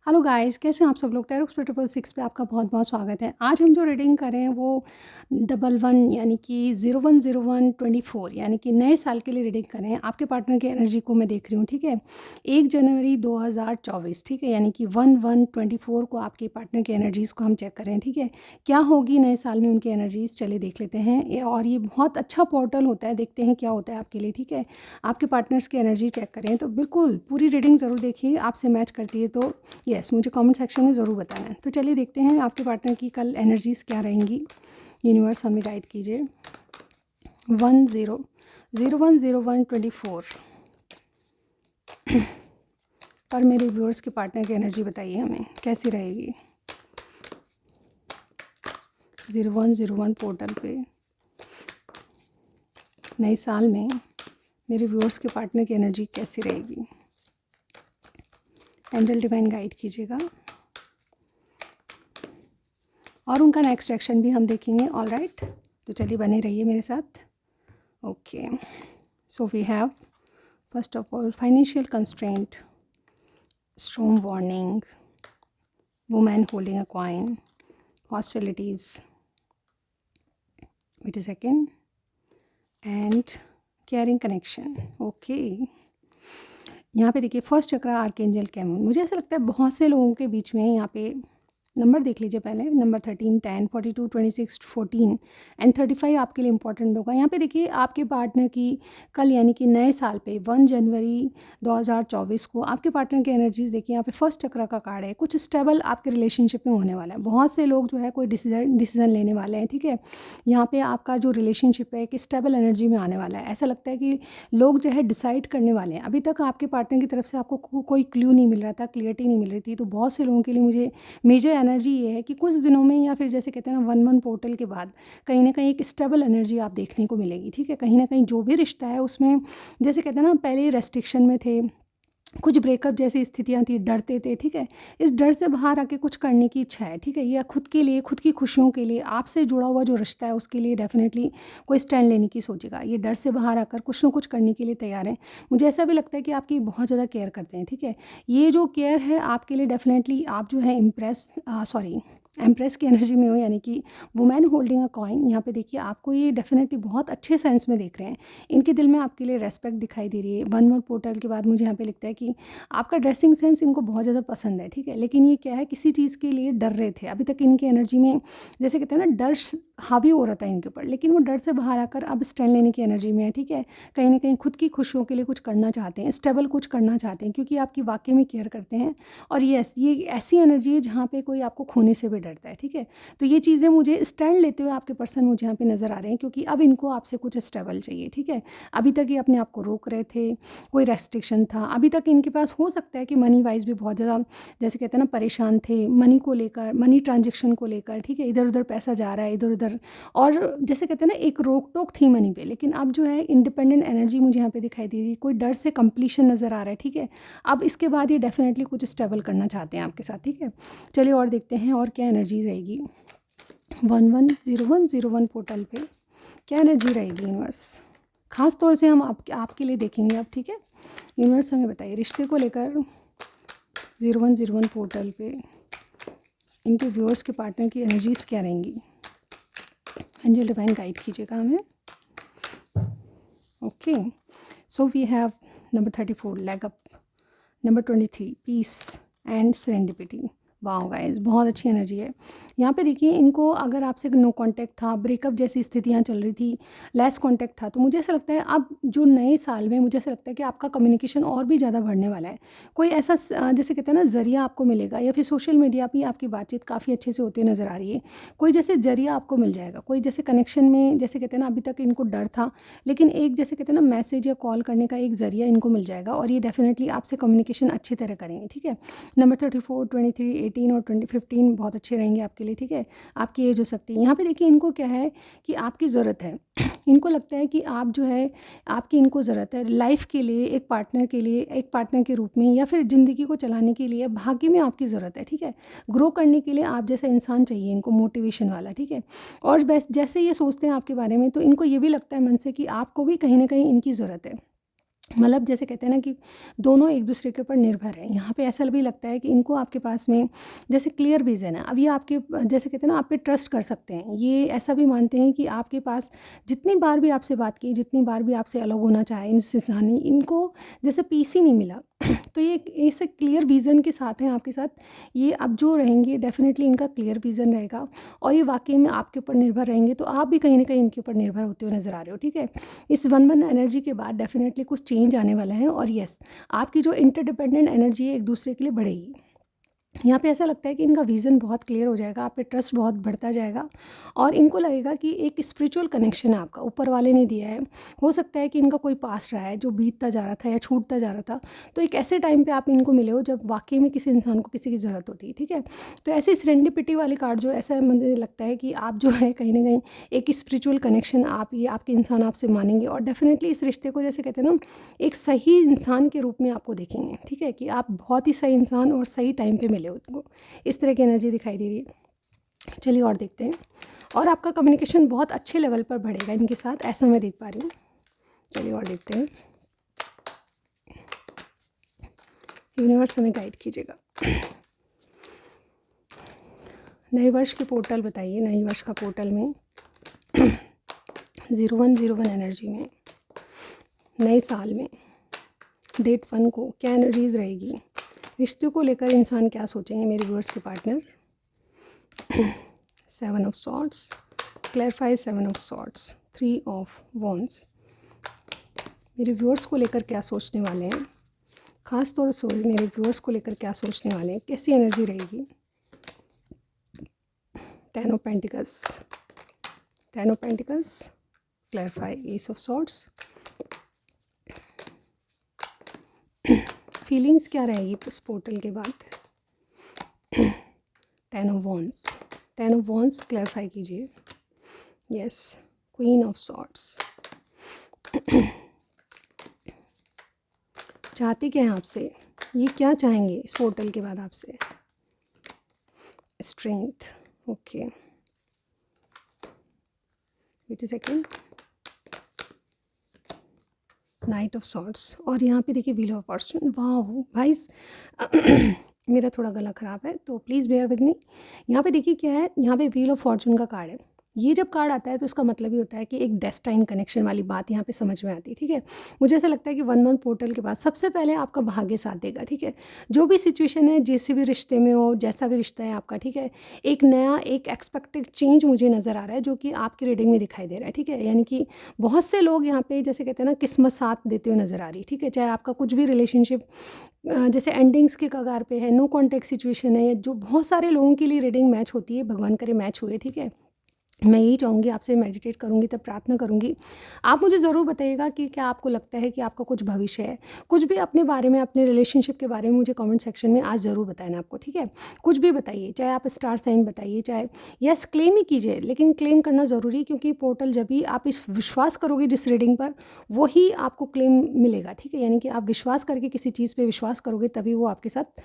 Hello guys, कैसे हैं आप सब लोग। टैरो ट्रिपल सिक्स पे आपका बहुत बहुत स्वागत है। आज हम जो रीडिंग कर रहे हैं वो 11 यानी कि 010124 यानी कि नए साल के लिए रीडिंग कर रहे हैं। आपके पार्टनर की एनर्जी को मैं देख रही हूँ, ठीक है। 1 जनवरी 2024, ठीक है, यानी कि 1124 को आपके पार्टनर की एनर्जीज़ को हम चेक कर रहे हैं, ठीक है। क्या होगी नए साल में उनकी एनर्जीज़, चलिए देख लेते हैं। और ये बहुत अच्छा पोर्टल होता है, देखते हैं क्या होता है आपके लिए, ठीक है। आपके पार्टनर्स की एनर्जी चेक करें तो बिल्कुल पूरी रीडिंग ज़रूर देखिए, आपसे मैच करती है तो यस मुझे कमेंट सेक्शन में ज़रूर बताना है। तो चलिए देखते हैं आपके पार्टनर की कल एनर्जीज़ क्या रहेंगी। यूनिवर्स हमें गाइड कीजिए। 10010124 पर मेरे व्यूअर्स के पार्टनर की एनर्जी बताइए हमें कैसी रहेगी। 0101 पोर्टल पे नए साल में मेरे व्यूअर्स के पार्टनर की एनर्जी कैसी रहेगी। एंजल डिवाइन गाइड कीजिएगा और उनका नेक्स्ट एक्शन भी हम देखेंगे। ऑल राइट, तो चलिए बने रहिए मेरे साथ। Okay, so we have first of all financial constraint, strong warning, women holding a coin, hostilities, wit is second, and caring connection. Okay, यहाँ पे देखिए फर्स्ट चक्र आर्कएंजल कैमून। मुझे ऐसा लगता है बहुत से लोगों के बीच में यहाँ पे नंबर देख लीजिए पहले। नंबर 13, 10, 42, 26, 14 एंड 35 आपके लिए इंपॉर्टेंट होगा। यहाँ पे देखिए आपके पार्टनर की कल यानी कि नए साल पे 1 जनवरी 2024 को आपके पार्टनर की एनर्जीज देखिए। यहाँ पे फर्स्ट चक्र का कार्ड है। कुछ स्टेबल आपके रिलेशनशिप में होने वाला है। बहुत से लोग जो है कोई डिसीजन लेने वाले हैं, ठीक है। यहाँ पे आपका जो रिलेशनशिप है कि स्टेबल एनर्जी में आने वाला है। ऐसा लगता है कि लोग जो है डिसाइड करने वाले हैं। अभी तक आपके पार्टनर की तरफ से आपको कोई क्लू नहीं मिल रहा था, क्लियरिटी नहीं मिल रही थी। तो बहुत से लोगों के लिए मुझे मेजर एनर्जी ये है कि कुछ दिनों में या फिर जैसे कहते हैं ना 1-1 पोर्टल के बाद कहीं ना कहीं एक स्टेबल एनर्जी आप देखने को मिलेगी, ठीक है। कहीं ना कहीं जो भी रिश्ता है उसमें जैसे कहते हैं ना पहले रेस्ट्रिक्शन में थे, कुछ ब्रेकअप जैसी स्थितियां थी, डरते थे, ठीक है। इस डर से बाहर आके कुछ करने की इच्छा है, ठीक है। या खुद के लिए, खुद की खुशियों के लिए, आपसे जुड़ा हुआ जो रिश्ता है उसके लिए डेफिनेटली कोई स्टैंड लेने की सोचेगा। ये डर से बाहर आकर कुछ ना कुछ करने के लिए तैयार हैं। मुझे ऐसा भी लगता है कि आपकी बहुत ज़्यादा केयर करते हैं, ठीक है। ये जो केयर है आपके लिए डेफिनेटली आप जो है एम्प्रेस की एनर्जी में हो, यानी कि वुमेन होल्डिंग अ कॉइन। यहाँ पे देखिए आपको ये डेफिनेटली बहुत अच्छे सेंस में देख रहे हैं। इनके दिल में आपके लिए रेस्पेक्ट दिखाई दे रही है। 1-1 पोर्टल के बाद मुझे यहाँ पे लिखता है कि आपका ड्रेसिंग सेंस इनको बहुत ज़्यादा पसंद है, ठीक है। लेकिन ये क्या है, किसी चीज़ के लिए डर रहे थे। अभी तक इनकी एनर्जी में जैसे कहते हैं ना डर हावी हो रहा था इनके ऊपर, लेकिन वो डर से बाहर आकर अब स्टैंड लेने की एनर्जी में है, ठीक है। कहीं ना कहीं खुद की खुशियों के लिए कुछ करना चाहते हैं, स्टेबल कुछ करना चाहते हैं, क्योंकि आपकी वाकई में केयर करते हैं। और यस, ये ऐसी एनर्जी है जहाँ पे कोई आपको खोने से भी डरता है, ठीक है। तो ये चीज़ें मुझे स्टैंड लेते हुए आपके पर्सन मुझे यहाँ पे नज़र आ रहे हैं, क्योंकि अब इनको आपसे कुछ स्टेबल चाहिए, ठीक है। अभी तक ये अपने आप को रोक रहे थे, कोई रेस्ट्रिक्शन था। अभी तक इनके पास हो सकता है कि मनी वाइज भी बहुत ज़्यादा जैसे कहते हैं ना परेशान थे, मनी को लेकर, मनी ट्रांजेक्शन को लेकर, ठीक है। इधर उधर पैसा जा रहा है, इधर उधर, और जैसे कहते हैं ना एक रोक टोक थी मनी पे। लेकिन अब जो है इंडिपेंडेंट एनर्जी मुझे यहाँ पे दिखाई दे रही है। कोई डर से कंप्लीशन नज़र आ रहा है, ठीक है। अब इसके बाद ये डेफिनेटली कुछ स्टेबल करना चाहते हैं आपके साथ, ठीक है। चलिए और देखते हैं और क्या एनर्जी रहेगी 110101 पोर्टल पे। क्या एनर्जी रहेगी यूनिवर्स, ख़ास तौर से हम आपके लिए देखेंगे अब, ठीक है। यूनिवर्स हमें बताइए रिश्ते को लेकर 0101 पोर्टल पे इनके व्यूअर्स के पार्टनर की एनर्जीज़ क्या रहेंगी। एंजल डिवाइन गाइड कीजिएगा हमें। Okay, so we have number 34 leg up, number 23 peace and serendipity. वाह गाइस, बहुत अच्छी एनर्जी है। यहाँ पे देखिए इनको अगर आपसे नो कांटेक्ट था, ब्रेकअप जैसी स्थितियाँ चल रही थी, लेस कांटेक्ट था, तो मुझे ऐसा लगता है अब जो नए साल में मुझे ऐसा लगता है कि आपका कम्युनिकेशन और भी ज़्यादा बढ़ने वाला है। कोई ऐसा जैसे कहते हैं ना ज़रिया आपको मिलेगा, या फिर सोशल मीडिया पे आपकी बातचीत काफ़ी अच्छे से होती नज़र आ रही है। कोई जैसे ज़रिया आपको मिल जाएगा, कोई जैसे कनेक्शन में, जैसे कहते हैं ना अभी तक इनको डर था, लेकिन एक जैसे कहते हैं ना मैसेज या कॉल करने का एक ज़रिया इनको मिल जाएगा, और ये डेफिनेटली आपसे कम्युनिकेशन अच्छी तरह करेंगे, ठीक है। नंबर 34, 23, 18 और 15 बहुत अच्छे रहेंगे आपके लिए, ठीक है। आपकी एज हो सकती है। यहाँ पे देखिए इनको क्या है कि आपकी ज़रूरत है। इनको लगता है कि आप जो है, आपकी इनको ज़रूरत है लाइफ के लिए, एक पार्टनर के लिए, एक पार्टनर के रूप में, या फिर ज़िंदगी को चलाने के लिए भाग्य में आपकी ज़रूरत है, ठीक है। ग्रो करने के लिए आप जैसा इंसान चाहिए इनको, मोटिवेशन वाला, ठीक है। और बस जैसे ये सोचते हैं आपके बारे में, तो इनको ये भी लगता है मन से कि आपको भी कहीं ना कहीं इनकी ज़रूरत है। मतलब जैसे कहते हैं ना कि दोनों एक दूसरे के ऊपर निर्भर हैं। यहाँ पे ऐसा भी लगता है कि इनको आपके पास में जैसे क्लियर विज़न है। अब ये आपके जैसे कहते हैं ना आप पे ट्रस्ट कर सकते हैं। ये ऐसा भी मानते हैं कि आपके पास जितनी बार भी आपसे बात की, जितनी बार भी आपसे अलग होना चाहे इनसे इनको जैसे पीस ही नहीं मिला। तो ये ऐसे क्लियर विज़न के साथ हैं आपके साथ। ये अब जो रहेंगे डेफ़िनेटली इनका क्लियर विज़न रहेगा और ये वाक़ई में आपके ऊपर निर्भर रहेंगे। तो आप भी कहीं न कहीं इनके ऊपर निर्भर होते हुए नज़र आ रहे हो, ठीक है। इस 1-1 एनर्जी के बाद डेफ़िनेटली कुछ चेंज आने वाला है और येस, आपकी जो इंटरडिपेंडेंट एनर्जी है एक दूसरे के लिए बढ़ेगी। यहाँ पे ऐसा लगता है कि इनका विज़न बहुत क्लियर हो जाएगा, आप पे ट्रस्ट बहुत बढ़ता जाएगा और इनको लगेगा कि एक स्पिरिचुअल कनेक्शन है आपका, ऊपर वाले ने दिया है। हो सकता है कि इनका कोई पास्ट रहा है जो बीतता जा रहा था या छूटता जा रहा था, तो एक ऐसे टाइम पे आप इनको मिले हो जब वाक़ई में किसी इंसान को किसी की ज़रूरत होती है, ठीक है। तो ऐसी सेरेंडिपिटी वाली कार्ड जो ऐसा मुझे लगता है कि आप जो है कहीं न कहीं एक स्पिरिचुअल कनेक्शन आप ये आपके इंसान आपसे मानेंगे और डेफ़िनेटली इस रिश्ते को जैसे कहते हैं ना एक सही इंसान के रूप में आपको देखेंगे, ठीक है, कि आप बहुत ही सही इंसान और सही टाइम पे मिले हो उनको। इस तरह की एनर्जी दिखाई दे रही है। चलिए और देखते हैं। और आपका कम्युनिकेशन बहुत अच्छे लेवल पर बढ़ेगा इनके साथ, ऐसा मैं देख पा रही हूँ। चलिए और देखते हैं। यूनिवर्स हमें गाइड कीजिएगा। नए वर्ष के पोर्टल बताइए, नए वर्ष का पोर्टल में 0101 एनर्जी में नए साल में डेट 1 को क्या एनर्जीज़ रहेगी। रिश्तों को लेकर इंसान क्या सोचेंगे मेरे व्यूअर्स के partner. 7 of swords, clarify 7 of swords, 3 of wands. मेरे व्यूअर्स को लेकर क्या सोचने वाले हैं, ख़ास तौर से मेरे व्यूअर्स को लेकर क्या सोचने वाले हैं, कैसी एनर्जी रहेगी। 10 of pentacles, 10 of pentacles, clarify ace of swords. Feelings क्या रहेगी इस पोर्टल के बाद। 10 of wands, 10 of wands clarify कीजिए। Yes, queen of swords. चाहते क्या हैं आपसे, ये क्या चाहेंगे इस पोर्टल के बाद आपसे। Strength, okay, wait a second. Knight of swords और यहाँ पे देखिए व्हील ऑफ फॉर्चून। वाह भाई मेरा थोड़ा गला ख़राब है तो प्लीज़ बेयर विद मी। यहाँ पे देखिए क्या है, यहाँ पे व्हील ऑफ फॉर्चून का कार्ड है। ये जब कार्ड आता है तो इसका मतलब ये होता है कि एक डेस्टाइन कनेक्शन वाली बात यहाँ पे समझ में आती है, ठीक है। मुझे ऐसा लगता है कि 1-1 पोर्टल के बाद सबसे पहले आपका भाग्य साथ देगा, ठीक है। जो भी सिचुएशन है, जिस भी रिश्ते में हो, जैसा भी रिश्ता है आपका, ठीक है, एक नया एक एक्सपेक्टेड चेंज मुझे नज़र आ रहा है जो कि आपकी रीडिंग में दिखाई दे रहा है, ठीक है। यानी कि बहुत से लोग यहाँ पे जैसे कहते हैं ना किस्मत साथ देते हुए नज़र आ रही है, ठीक है। चाहे आपका कुछ भी रिलेशनशिप जैसे एंडिंग्स के कगार पे है, नो कॉन्टैक्ट सिचुएशन है, या जो बहुत सारे लोगों के लिए रीडिंग मैच होती है, भगवान करे मैच हुए, ठीक है। मैं यही चाहूँगी, आपसे मेडिटेट करूँगी तब प्रार्थना करूँगी। आप मुझे ज़रूर बताइएगा कि क्या आपको लगता है कि आपका कुछ भविष्य है। कुछ भी अपने बारे में, अपने रिलेशनशिप के बारे में मुझे कमेंट सेक्शन में आज ज़रूर बताना आपको, ठीक है। कुछ भी बताइए, चाहे आप स्टार साइन बताइए, चाहे यस क्लेम ही कीजिए, लेकिन क्लेम करना ज़रूरी है क्योंकि पोर्टल जब भी आप इस विश्वास करोगे जिस रीडिंग पर, वही आपको क्लेम मिलेगा, ठीक है। यानी कि आप विश्वास करके किसी चीज़ पर विश्वास करोगे तभी वो आपके साथ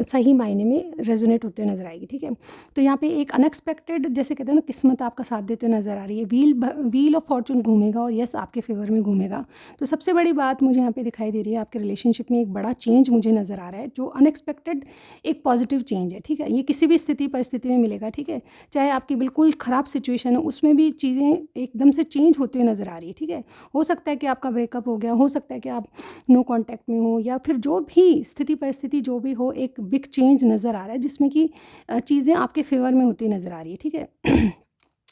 सही मायने में रेजोनेट होते हुए नजर आएगी, ठीक है। तो यहाँ पे एक अनएक्सपेक्टेड जैसे कहते हैं ना किस्मत आपका साथ देते हुए नज़र आ रही है। व्हील ऑफ फॉर्चून घूमेगा और यस आपके फेवर में घूमेगा। तो सबसे बड़ी बात मुझे यहाँ पे दिखाई दे रही है, आपके रिलेशनशिप में एक बड़ा चेंज मुझे नज़र आ रहा है जो अनएक्सपेक्टेड एक पॉजिटिव चेंज है, ठीक है। ये किसी भी स्थिति परिस्थिति में मिलेगा, ठीक है। चाहे आपकी बिल्कुल ख़राब सिचुएशन है उसमें भी चीज़ें एकदम से चेंज होते हुए नज़र आ रही है, ठीक है। हो सकता है कि आपका ब्रेकअप हो गया, हो सकता है कि आप नो कॉन्टैक्ट में हो, या फिर जो भी स्थिति परिस्थिति जो भी हो, एक बिग चेंज नज़र आ रहा है जिसमें कि चीज़ें आपके फेवर में होती नज़र आ रही है, ठीक है।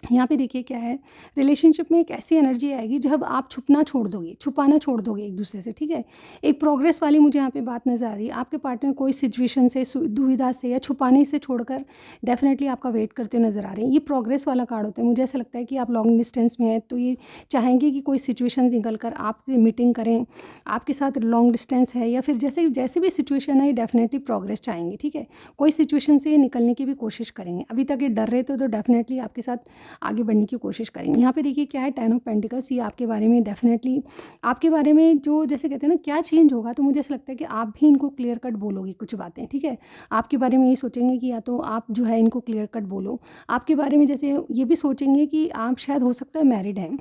यहाँ पे देखिए क्या है, रिलेशनशिप में एक ऐसी एनर्जी आएगी जब आप छुपाना छोड़ दोगे एक दूसरे से, ठीक है। एक प्रोग्रेस वाली मुझे यहाँ पे बात नज़र आ रही है। आपके पार्टनर कोई सिचुएशन से, दुविधा से या छुपाने से छोड़कर डेफिनेटली आपका वेट करते हुए नज़र आ रहे हैं। ये प्रोग्रेस वाला कार्ड होता है। मुझे ऐसा लगता है कि आप लॉन्ग डिस्टेंस में है तो ये चाहेंगे कि कोई सिचुएशन निकल कर आपकी मीटिंग करें, आपके साथ लॉन्ग डिस्टेंस है या फिर जैसे भी सिचुएशन है, ये डेफिनेटली प्रोग्रेस चाहेंगे, ठीक है। कोई सिचुएशन से निकलने की भी कोशिश करेंगे। अभी तक ये डर रहे थे तो डेफिनेटली आपके साथ आगे बढ़ने की कोशिश करेंगे। यहाँ पे देखिए क्या है, 10 ऑफ पेंटिकल्स। ये आपके बारे में डेफिनेटली, आपके बारे में जो जैसे कहते हैं ना क्या चेंज होगा, तो मुझे ऐसा लगता है कि आप भी इनको क्लियर कट बोलोगी कुछ बातें, ठीक है। आपके बारे में ये सोचेंगे कि या तो आप जो है इनको क्लियर कट बोलो। आपके बारे में जैसे ये भी सोचेंगे कि आप शायद हो सकता है मैरिड हैं,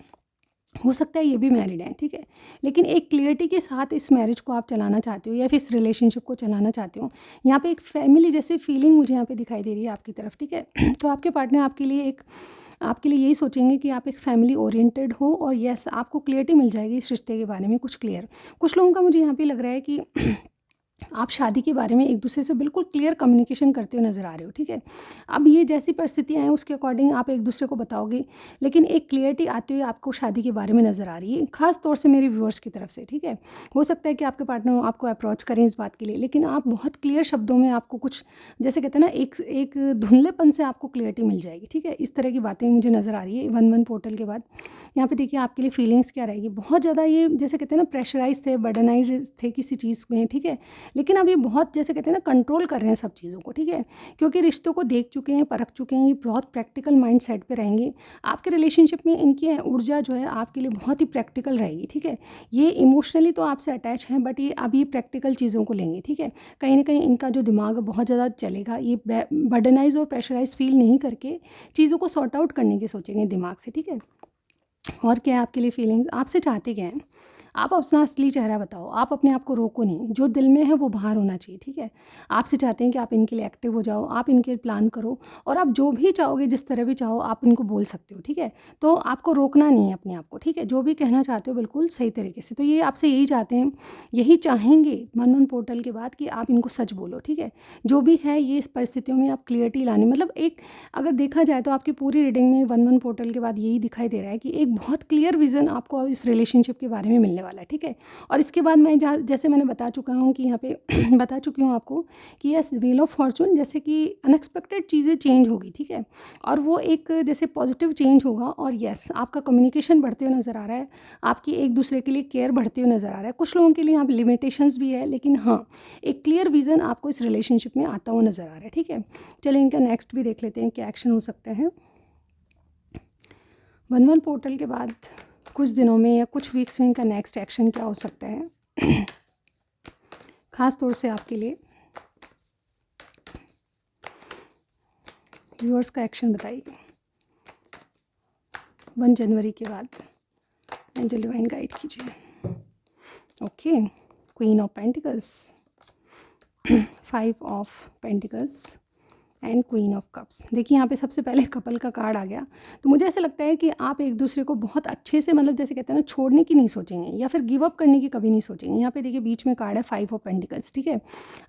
हो सकता है ये भी मैरिड हैं, ठीक है, लेकिन एक क्लियरिटी के साथ इस मैरिज को आप चलाना चाहते हो या फिर इस रिलेशनशिप को चलाना चाहते हो। यहाँ पे एक फैमिली जैसी फीलिंग मुझे यहाँ पे दिखाई दे रही है आपकी तरफ, ठीक है। तो आपके पार्टनर आपके लिए यही सोचेंगे कि आप एक फैमिली ओरिएंटेड हो, और यस आपको क्लियरिटी मिल जाएगी इस रिश्ते के बारे में, कुछ क्लियर। कुछ लोगों का मुझे यहाँ पे लग रहा है कि आप शादी के बारे में एक दूसरे से बिल्कुल क्लियर कम्युनिकेशन करते हुए नज़र आ रहे हो, ठीक है। अब ये जैसी परिस्थितियाँ हैं उसके अकॉर्डिंग आप एक दूसरे को बताओगे, लेकिन एक क्लियरिटी आते हुए आपको शादी के बारे में नज़र आ रही है, खास तौर से मेरे व्यूअर्स की तरफ से, ठीक है। हो सकता है कि आपके पार्टनर आपको अप्रोच करें इस बात के लिए, लेकिन आप बहुत क्लियर शब्दों में आपको कुछ, जैसे कहते हैं ना, एक धुंधलेपन से आपको क्लियरिटी मिल जाएगी, ठीक है। इस तरह की बातें मुझे नज़र आ रही है 1-1 पोर्टल के बाद। यहाँ पे देखिए आपके लिए फीलिंग्स क्या रहेगी, बहुत ज़्यादा ये जैसे कहते हैं ना प्रेशराइज थे, बर्डनाइज थे किसी चीज़ में, ठीक है, लेकिन अब ये बहुत जैसे कहते हैं ना कंट्रोल कर रहे हैं सब चीज़ों को, ठीक है, क्योंकि रिश्तों को देख चुके हैं, परख चुके हैं, ये बहुत प्रैक्टिकल माइंड सेट पे रहेंगे। आपके रिलेशनशिप में इनकी ऊर्जा जो है आपके लिए बहुत ही प्रैक्टिकल रहेगी, ठीक है। ये इमोशनली तो आपसे अटैच हैं, बट ये अभी प्रैक्टिकल चीज़ों को लेंगे, ठीक है। कहीं ना कहीं इनका जो दिमाग है बहुत ज़्यादा चलेगा, ये बर्डनाइज और प्रेशराइज फील नहीं करके चीज़ों को सॉर्ट आउट करने की सोचेंगे दिमाग से, ठीक है। और क्या है आपके लिए फीलिंग्स, आपसे चाहते क्या हैं, आप अपना असली चेहरा बताओ, आप अपने आप को रोको नहीं, जो दिल में है वो बाहर होना चाहिए, ठीक है। आपसे चाहते हैं कि आप इनके लिए एक्टिव हो जाओ, आप इनके प्लान करो, और आप जो भी चाहोगे, जिस तरह भी चाहो आप इनको बोल सकते हो, ठीक है। तो आपको रोकना नहीं है अपने आप को, ठीक है, जो भी कहना चाहते हो बिल्कुल सही तरीके से। तो ये आपसे यही चाहते हैं, यही चाहेंगे 1-1 पोर्टल के बाद कि आप इनको सच बोलो, ठीक है। जो भी है ये इस परिस्थितियों में आप क्लियरिटी लाने, मतलब एक अगर देखा जाए तो आपकी पूरी रीडिंग में 1-1 पोर्टल के बाद यही दिखाई दे रहा है कि एक बहुत क्लियर विज़न आपको इस रिलेशनशिप के बारे में मिलने वाला है, ठीक है। और इसके बाद मैं जैसे मैंने बता चुका हूँ कि यहाँ पे बता चुकी हूँ आपको कि यस व्हील ऑफ फॉर्चून, जैसे कि अनएक्सपेक्टेड चीज़ें चेंज होगी, ठीक है, और वो एक जैसे पॉजिटिव चेंज होगा, और यस आपका कम्युनिकेशन बढ़ते हुए नज़र आ रहा है, आपकी एक दूसरे के लिए केयर बढ़ते हुए नज़र आ रहा है। कुछ लोगों के लिए यहाँ पे लिमिटेशंस भी है, लेकिन हाँ एक क्लियर विज़न आपको इस रिलेशनशिप में आता हुआ नज़र आ रहा है, ठीक है। चलिए इनका नेक्स्ट भी देख लेते हैं क्या एक्शन हो सकता है 1-1 पोर्टल के बाद कुछ दिनों में या कुछ वीक्स में। इनका नेक्स्ट एक्शन क्या हो सकता है ख़ास तौर से आपके लिए व्यूअर्स का एक्शन बताइए 1 जनवरी के बाद। एंजल डिवाइन गाइड कीजिए। Okay, queen of pentacles, 5 of pentacles and queen of cups. देखिए यहाँ पे सबसे पहले कपल का कार्ड आ गया, तो मुझे ऐसा लगता है कि आप एक दूसरे को बहुत अच्छे से, मतलब जैसे कहते हैं ना, छोड़ने की नहीं सोचेंगे या फिर गिव अप करने की कभी नहीं सोचेंगे। यहाँ पे देखिए बीच में कार्ड है 5 ऑफ पेंटिकल्स, ठीक है।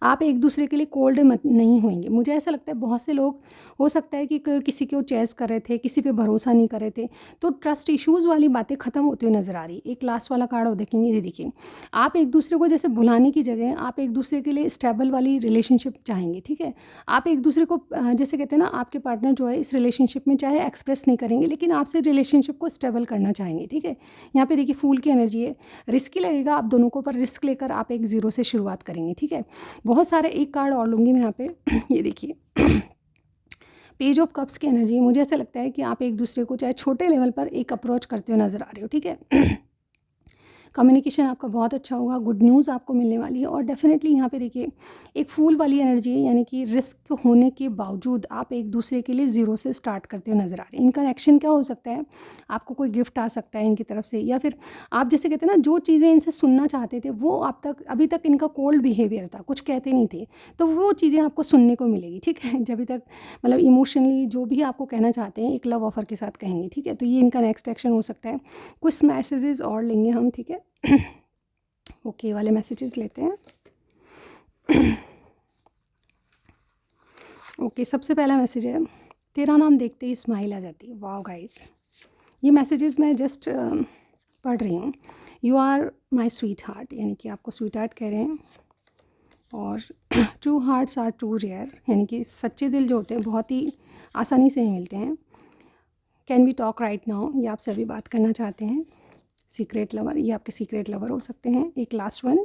आप एक दूसरे के लिए कोल्ड नहीं होंगे। मुझे ऐसा लगता है बहुत से लोग, हो सकता है कि किसी को चेस कर रहे थे, किसी पे भरोसा नहीं कर रहे थे, तो ट्रस्ट इशूज़ वाली बातें ख़त्म होती हुई नज़र आ रही। एक लास्ट वाला कार्ड देखेंगे, ये देखिए, आप एक दूसरे को जैसे भुलाने की जगह आप एक दूसरे के लिए स्टेबल वाली रिलेशनशिप चाहेंगे, ठीक है। आप एक दूसरे को जैसे कहते हैं ना, आपके पार्टनर जो है इस रिलेशनशिप में चाहे एक्सप्रेस नहीं करेंगे, लेकिन आपसे रिलेशनशिप को स्टेबल करना चाहेंगे, ठीक है। यहाँ पे देखिए फूल की एनर्जी है, रिस्की लगेगा आप दोनों को, पर रिस्क लेकर आप एक ज़ीरो से शुरुआत करेंगे, ठीक है। बहुत सारे एक कार्ड और लूँगी मैं यहाँ पे ये देखिए पेज ऑफ कप्स की एनर्जी। मुझे ऐसा लगता है कि आप एक दूसरे को चाहे छोटे लेवल पर एक अप्रोच करते हुए नज़र आ रहे हो, ठीक है। कम्युनिकेशन आपका बहुत अच्छा होगा, गुड न्यूज़ आपको मिलने वाली है, और डेफिनेटली यहाँ पे देखिए एक फूल वाली एनर्जी है, यानी कि रिस्क होने के बावजूद आप एक दूसरे के लिए ज़ीरो से स्टार्ट करते हुए नज़र आ रहे हैं। इनका एक्शन क्या हो सकता है, आपको कोई गिफ्ट आ सकता है इनकी तरफ से, या फिर आप जैसे कहते हैं ना, जो चीज़ें इनसे सुनना चाहते थे वो आप तक अभी तक इनका कोल्ड बिहेवियर था, कुछ कहते नहीं थे, तो वो चीज़ें आपको सुनने को मिलेगी, ठीक है। जब तक मतलब इमोशनली जो भी आपको कहना चाहते हैं एक लव ऑफर के साथ कहेंगे, ठीक है। तो ये इनका नेक्स्ट एक्शन हो सकता है। कुछ मैसेजेस और लेंगे हम, ठीक है। ओके वाले मैसेजेस लेते हैं। ओके, सबसे पहला मैसेज है, तेरा नाम देखते ही स्माइल आ जाती है। वाओ गाइस, ये मैसेजेस मैं जस्ट पढ़ रही हूँ। You are my sweet heart, यानी कि आपको स्वीट हार्ट कह रहे हैं, और true hearts are true rare, यानी कि सच्चे दिल जो होते हैं बहुत ही आसानी से नहीं मिलते हैं। Can we talk right now, ये आपसे अभी बात करना चाहते हैं। सीक्रेट लवर, ये आपके सीक्रेट लवर हो सकते हैं। एक last one,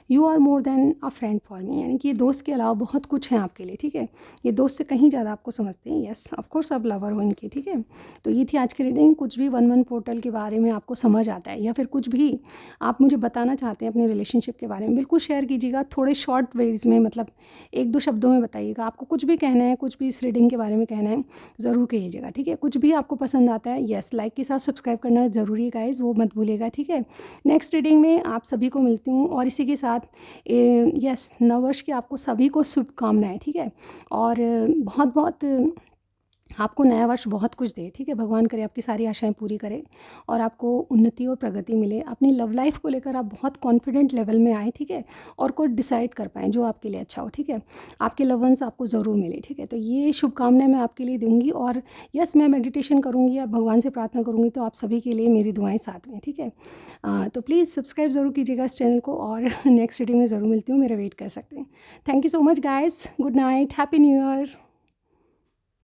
you are more than a friend for me, यानी कि ये दोस्त के अलावा बहुत कुछ है आपके लिए, ठीक है। ये दोस्त से कहीं ज़्यादा आपको समझते हैं। येस ऑफकोर्स आप लवर हो इनके, ठीक है। तो ये थी आज की रीडिंग। कुछ भी 1-1 पोर्टल के बारे में आपको समझ आता है या फिर कुछ भी आप मुझे बताना चाहते हैं अपने रिलेशनशिप के बारे में, बिल्कुल शेयर कीजिएगा। थोड़े शॉर्ट वेज में, मतलब 1-2 शब्दों में बताइएगा। आपको कुछ भी कहना है, कुछ भी इस रीडिंग के बारे में कहना है, ज़रूर कहिएगा, ठीक है। कुछ भी आपको पसंद आता है, येस लाइक के साथ सब्सक्राइब करना ज़रूरी है गाइज़, वो मत भूलिएगा, ठीक है। नेक्स्ट रीडिंग में आप सभी को मिलती हूँ, और इसी के साथ यस नववर्ष की आपको सभी को शुभकामनाएं, ठीक है। और बहुत बहुत आपको नया वर्ष बहुत कुछ दे, ठीक है। भगवान करे आपकी सारी आशाएं पूरी करे और आपको उन्नति और प्रगति मिले। अपनी लव लाइफ को लेकर आप बहुत कॉन्फिडेंट लेवल में आए, ठीक है, और कोई डिसाइड कर पाएँ जो आपके लिए अच्छा हो, ठीक है। आपके लव वंस आपको ज़रूर मिले, ठीक है। तो ये शुभकामनाएं मैं आपके लिए दूंगी। और यस मैं मेडिटेशन करूँगी या भगवान से प्रार्थना करूँगी, तो आप सभी के लिए मेरी दुआएँ साथ में, ठीक है। तो प्लीज़ सब्सक्राइब ज़रूर कीजिएगा इस चैनल को, और नेक्स्ट रीडिंग में ज़रूर मिलती हूँ, मेरा वेट कर सकते हैं। Thank you so much guys, good night, happy new year.